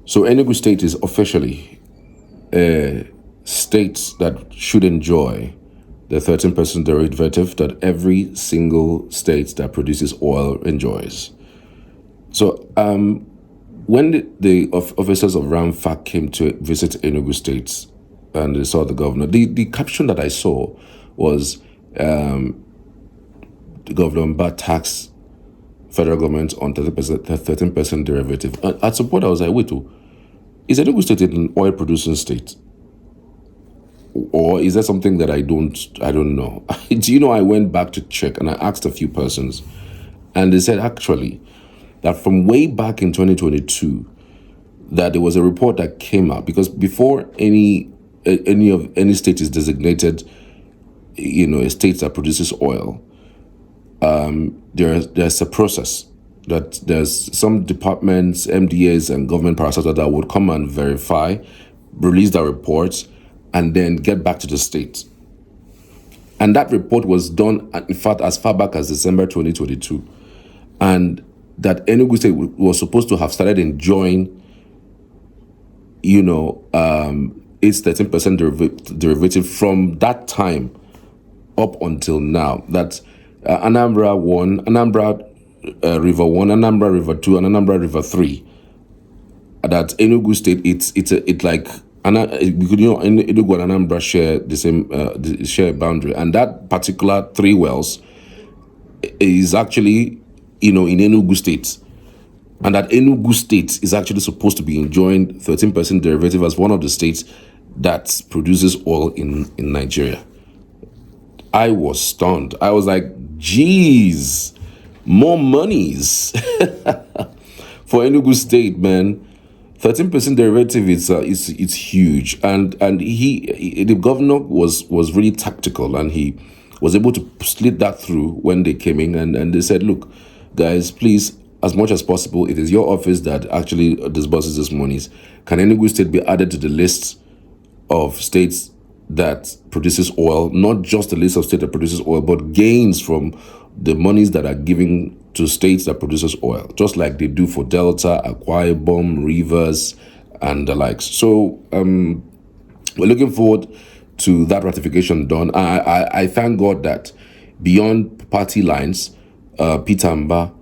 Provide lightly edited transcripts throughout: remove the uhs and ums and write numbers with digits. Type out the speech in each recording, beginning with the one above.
So Enugu State is officially a state that should enjoy the 13% derivative that every single state that produces oil enjoys. So when the officers of RMFAC came to visit Enugu State and they saw the governor, the caption that I saw was the Governor Mbah tax federal government on 13% derivative. And at some point I was like, wait, is Enugu State an oil producing state? Or is that something that I don't know? Do you know, I went back to check and I asked a few persons, and they said actually that from way back in 2022, that there was a report that came out, because before any state is designated, a state that produces oil, there's a process that there's some departments, MDAs, and government parastatals that would come and verify, release their reports, and then get back to the state. And that report was done, in fact, as far back as December 2022. And that Enugu State was supposed to have started enjoying, its 13% derivative from that time up until now. That Anambra 1, Anambra River 1, Anambra River 2, and Anambra River 3. That Enugu State, it's like, Enugu and Anambra share the same share boundary, and that particular 3 wells is actually in Enugu State, and that Enugu State is actually supposed to be enjoying 13% derivative as one of the states that produces oil in Nigeria. I was stunned. I was like, geez, more monies for Enugu State, man. 13% derivative is huge, and the governor was really tactical, and he was able to slit that through when they came in, and they said, look, guys, please, as much as possible, it is your office that actually disburses these monies. Can Enugu State be added to the list of states that produces oil, not just the list of states that produces oil, but gains from the monies that are given to states that produces oil, just like they do for Delta, Akwa Ibom, Rivers, and the likes. So we're looking forward to that ratification done. I thank God that beyond party lines, Peter Mbah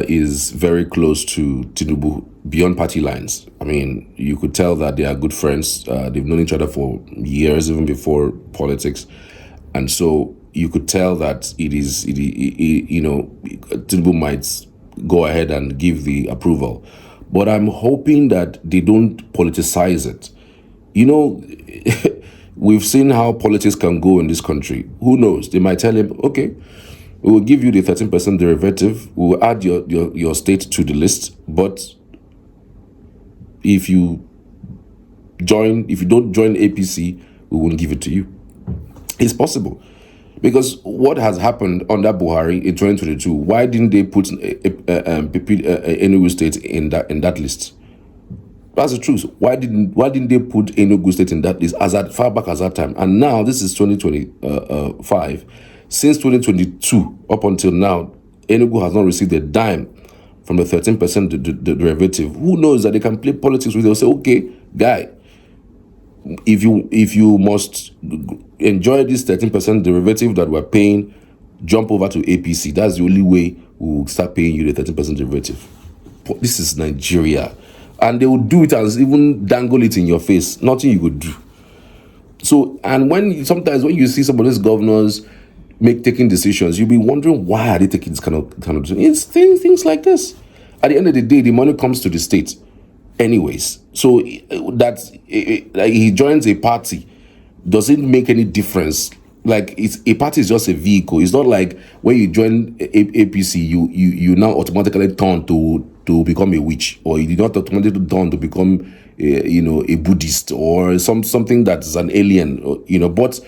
is very close to Tinubu beyond party lines. I mean, you could tell that they are good friends. They've known each other for years, even before politics. And so you could tell that Tinubu might go ahead and give the approval. But I'm hoping that they don't politicize it. We've seen how politics can go in this country. Who knows? They might tell him, okay, we will give you the 13% derivative. We will add your state to the list. But if you don't join APC, we won't give it to you. It's possible. Because what has happened under Buhari in 2022, why didn't they put Enugu State in that list? That's the truth. Why didn't they put Enugu State in that list as far back as that time? And now this is 2025. Since 2022 up until now, Enugu has not received a dime from the 13% derivative. Who knows that they can play politics with it? They'll say, okay, guy, if you must enjoy this 13% derivative that we're paying, jump over to APC. That's the only way we'll start paying you the 13% derivative. But this is Nigeria. And they will do it and even dangle it in your face. Nothing you could do. So, and sometimes when you see some of these governors taking decisions, you'll be wondering, why are they taking this kind of decision? It's things like this. At the end of the day, the money comes to the state anyways. So that like he joins a party doesn't make any difference. Like, a party is just a vehicle. It's not like when you join APC, you now automatically turn to become a witch, or you did not automatically turn to become a Buddhist or something that's an alien, But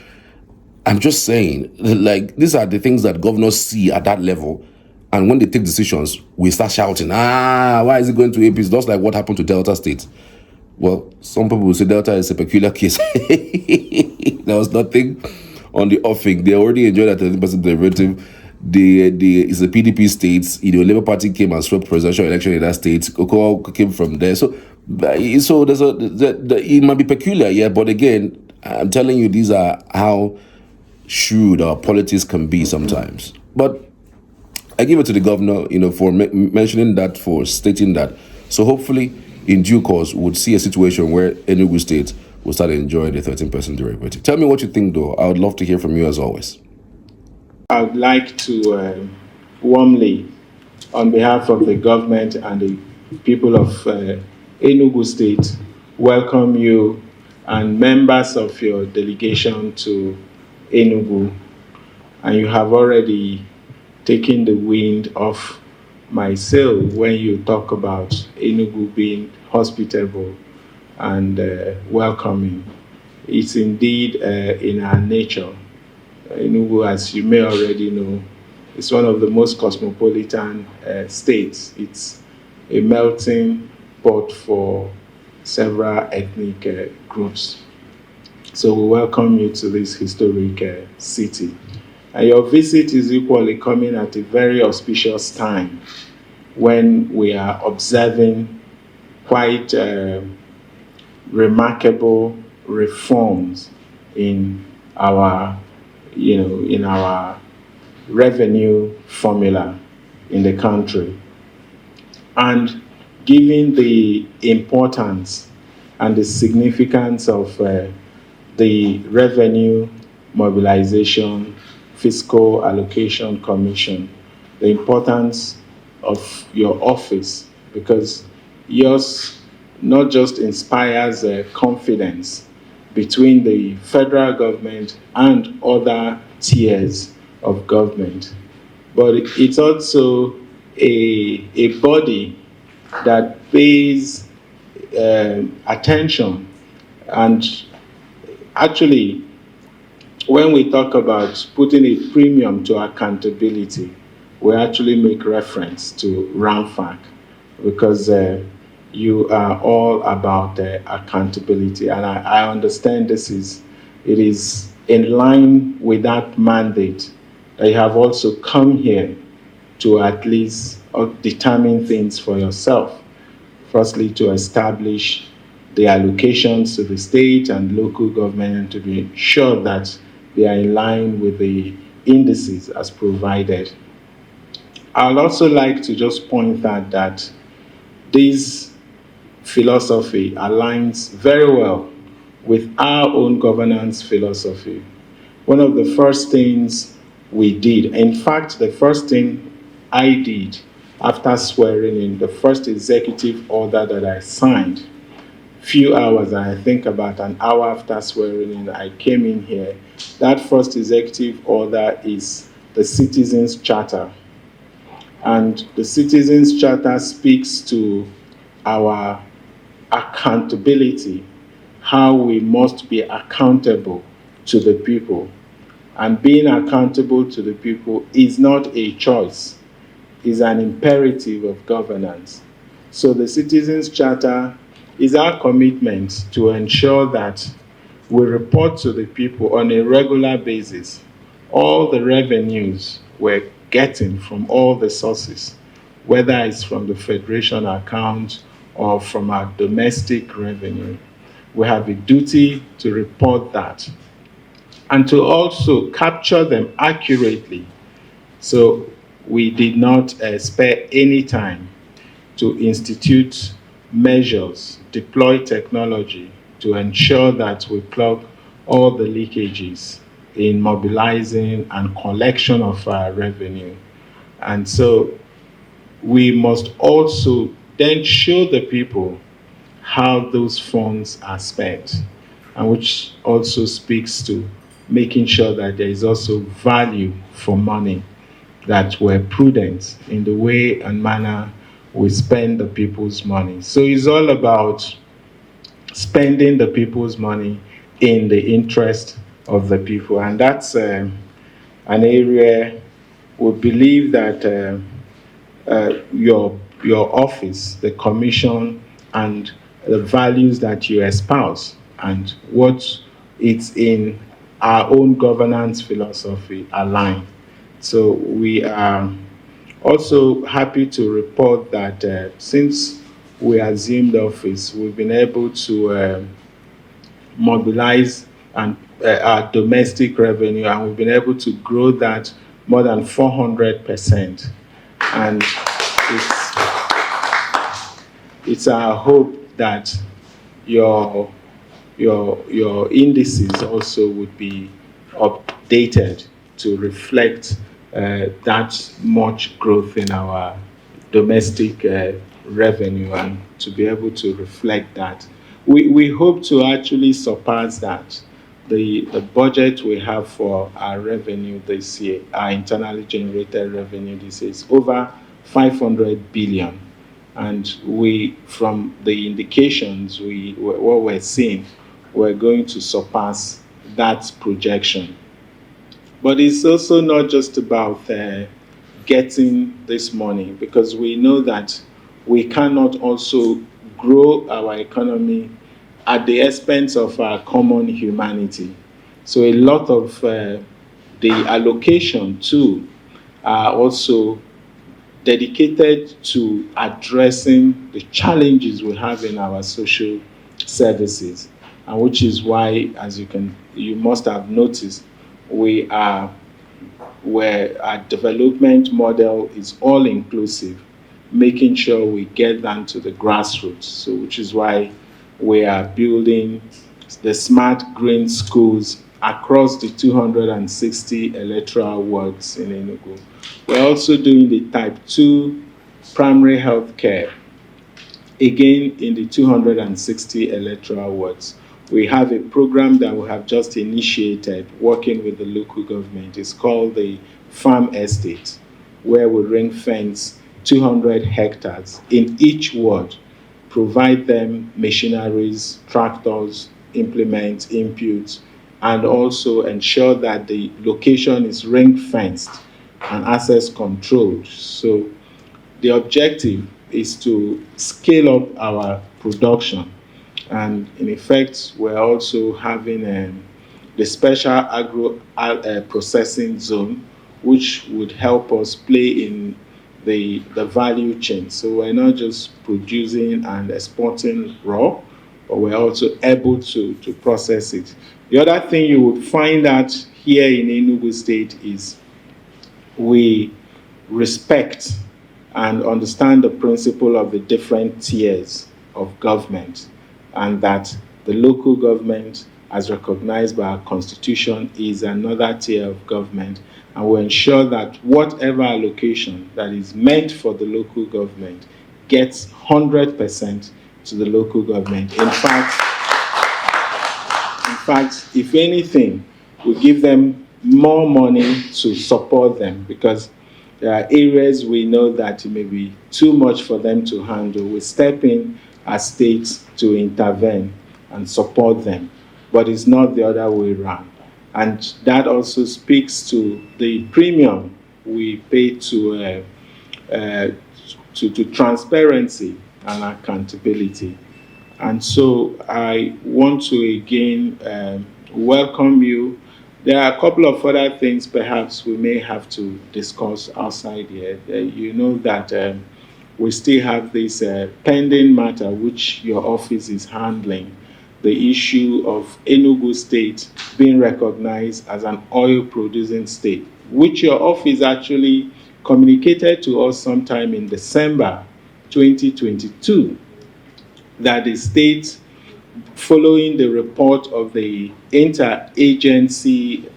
I'm just saying, like, these are the things that governors see at that level. And when they take decisions, we start shouting, why is it going to APC? Just like what happened to Delta State. Well, some people will say Delta is a peculiar case. There was nothing on the offing. They already enjoyed that 30% derivative. it's the PDP states. Labour Party came and swept presidential election in that state. Oko came from there. So there's it might be peculiar, yeah, but again, I'm telling you, these are how shrewd our politics can be sometimes. But I give it to the governor, for mentioning that, for stating that. So hopefully, in due course, we would see a situation where Enugu State will start enjoying the 13% derivative. Tell me what you think, though. I would love to hear from you as always. I would like to warmly, on behalf of the government and the people of Enugu State, welcome you and members of your delegation to Enugu. And you have already taken the wind off my sail when you talk about Enugu being hospitable and welcoming. It's indeed in our nature. Enugu, as you may already know, is one of the most cosmopolitan states. It's a melting pot for several ethnic groups. So we welcome you to this historic city. And your visit is equally coming at a very auspicious time when we are observing quite remarkable reforms in our revenue formula in the country. And given the importance and the significance of the Revenue Mobilisation Fiscal Allocation Commission, the importance of your office, because yours not just inspires confidence between the federal government and other tiers of government, but it's also a body that pays attention. And actually, when we talk about putting a premium to accountability, we actually make reference to RMFAC, because you are all about accountability. And I understand it is in line with that mandate that you have also come here to at least determine things for yourself. Firstly, to establish the allocations to the state and local government, and to be sure that they are in line with the indices as provided. I'd also like to just point out that this philosophy aligns very well with our own governance philosophy. One of the first things we did, in fact, the first thing I did after swearing in, the first executive order that I signed, few hours, I think about an hour after swearing in, I came in here. That first executive order is the Citizens Charter. And the Citizens Charter speaks to our accountability, how we must be accountable to the people. And being accountable to the people is not a choice, it's an imperative of governance. So the Citizens Charter is our commitment to ensure that we report to the people on a regular basis all the revenues we're getting from all the sources, whether it's from the Federation account or from our domestic revenue. We have a duty to report that and to also capture them accurately. So we did not spare any time to institute measures, deploy technology to ensure that we plug all the leakages in mobilizing and collection of our revenue. And so we must also then show the people how those funds are spent, and which also speaks to making sure that there is also value for money, that we're prudent in the way and manner we spend the people's money. So it's all about spending the people's money in the interest of the people. And that's an area we believe that your office, the commission, and the values that you espouse and what it's in our own governance philosophy align. So we are also happy to report that since we assumed office, we've been able to mobilize and our domestic revenue, and we've been able to grow that more than 400%. And it's our hope that your indices also would be updated to reflect that much growth in our domestic revenue, and to be able to reflect that. We hope to actually surpass that. The budget we have for our revenue this year, our internally generated revenue this year, is over 500 billion. And we, from the indications, what we're seeing, we're going to surpass that projection. But it's also not just about getting this money, because we know that we cannot also grow our economy at the expense of our common humanity. So a lot of the allocation too are also dedicated to addressing the challenges we have in our social services, and which is why, as you must have noticed, where our development model is all inclusive, making sure we get down to the grassroots. So, which is why we are building the smart green schools across the 260 electoral wards in Enugu. We're also doing the type 2 primary health care, again in the 260 electoral wards. We have a program that we have just initiated working with the local government. It's called the Farm Estate, where we ring fence 200 hectares in each ward, provide them machineries, tractors, implements, inputs, and also ensure that the location is ring fenced and access controlled. So the objective is to scale up our production. And in effect, we're also having the special agro processing zone, which would help us play in the value chain. So we're not just producing and exporting raw, but we're also able to process it. The other thing you would find out here in Enugu State is we respect and understand the principle of the different tiers of government, and that the local government, as recognized by our constitution, is another tier of government, and we ensure that whatever allocation that is meant for the local government gets 100% to the local government. In fact, if anything, we give them more money to support them, because there are areas we know that it may be too much for them to handle. We step in as states to intervene and support them, but it's not the other way around. And that also speaks to the premium we pay to transparency and accountability. And so I want to again welcome you. There are a couple of other things perhaps we may have to discuss outside here. You know that we still have this pending matter which your office is handling, the issue of Enugu State being recognized as an oil-producing state, which your office actually communicated to us sometime in December 2022, that the state, following the report of the interagency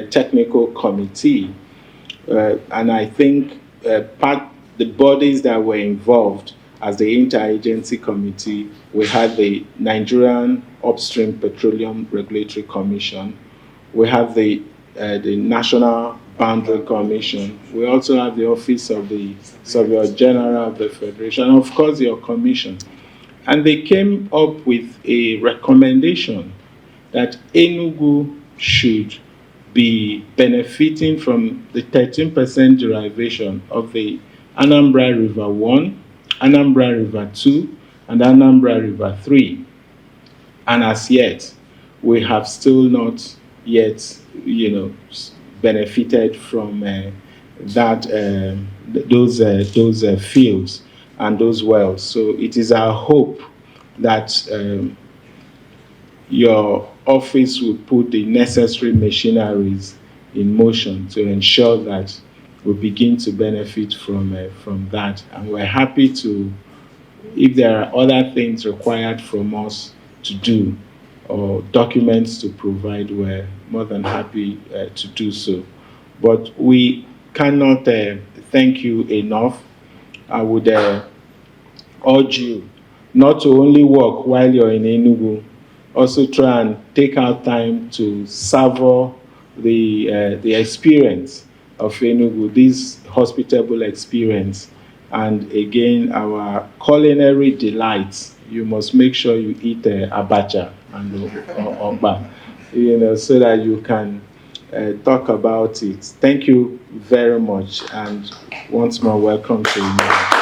technical committee, and I think the bodies that were involved as the interagency committee, we had the Nigerian Upstream Petroleum Regulatory Commission, we have the National Boundary Commission, we also have the Office of the Surveyor General of the Federation, and of course your commission. And they came up with a recommendation that Enugu should be benefiting from the 13% derivation of the Anambra River 1, Anambra River 2, and Anambra River 3. And as yet, we have still not yet, benefited from those fields and those wells. So it is our hope that your office will put the necessary machineries in motion to ensure that we begin to benefit from that. And we're happy to, if there are other things required from us to do or documents to provide, we're more than happy to do so. But we cannot thank you enough. I would urge you not to only work while you're in Enugu, also try and take out time to savor the experience of Enugu, this hospitable experience. And again, our culinary delights. You must make sure you eat abacha and ogba, so that you can talk about it. Thank you very much, and once more, welcome to you.